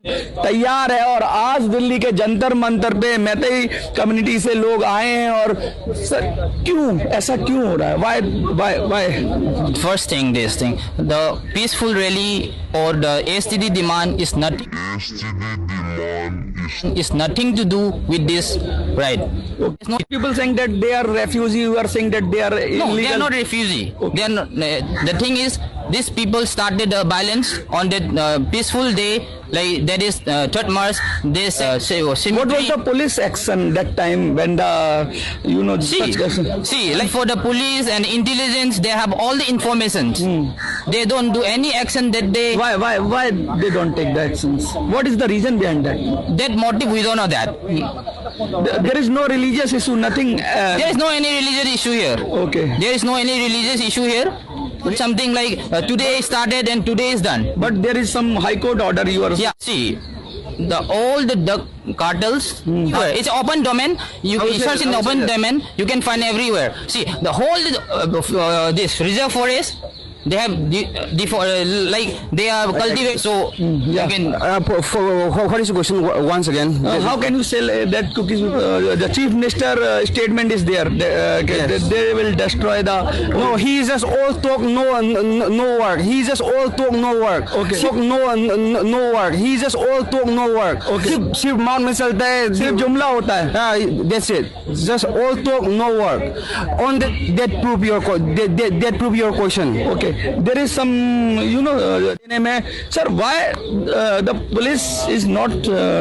तैयार है और आज दिल्ली के जंतर मंतर पे मैतेई कम्युनिटी से लोग आए हैं और सर क्यों ऐसा क्यों हो रहा है? Why? First thing, the peaceful rally or the STD demand is nothing to do with this, right? Okay. No, people saying that they are refugee. You are saying that they are illegal. No, they are not refugee. Okay. They are not, the thing is, these people started violence on that peaceful day, like that is 3rd March. This what was the police action that time when the see, like for the police and intelligence, they have all the informations. They don't do any action that day. Why they don't take the actions? What is the reason behind that? That motive, we don't know that. There is no religious issue, nothing. There is no any religious issue here. Okay. There is no any religious issue here. It's something like today started and today is done. But there is some high court order. You are see. All the drug cartels, it's open domain. You search in open domain, you can find everywhere. See, the whole this reserve forest, they have like they are cultivated. So again, what is the question once again? How can you sell that cookies? The chief minister statement is there. They will destroy the. No, he is just all talk, no work. He is just all talk, no work. Okay. Talk, no work. He is just all talk, no work. Okay. सिर्फ mount में चलता है, सिर्फ जुमला होता है. That's it. Just all talk, no work. On that prove your question. Okay. There is some, sir, why the police is not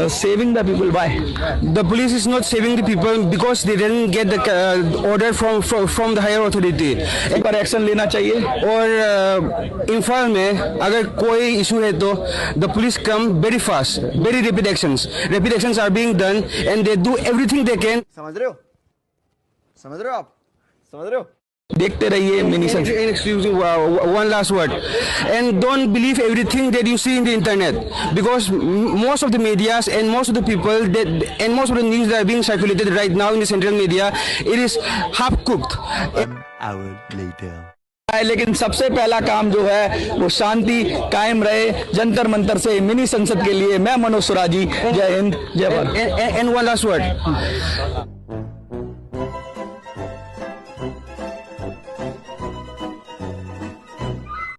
saving the people? Why? The police is not saving the people because they didn't get the order from the higher authority. एक बार action लेना चाहिए. और इम्फाल में अगर कोई issue है तो the police come very fast, very rapid actions. Rapid actions are being done and they do everything they can. समझ रहे हो आप? समझ रहे हो? देखते रहिए mini sense. Excuse me, one last word, and don't believe everything that you see in the internet because most of the medias and most of the people and most of the news that are being circulated right now in the central media, it is half cooked. 1 hour later. लेकिन सबसे पहला काम जो है वो शांति कायम रहे. जंतर मंतर से मिनी संसद के लिए मैं मनोज सुराजी. जय हिंद, जय Bharat. And one last word.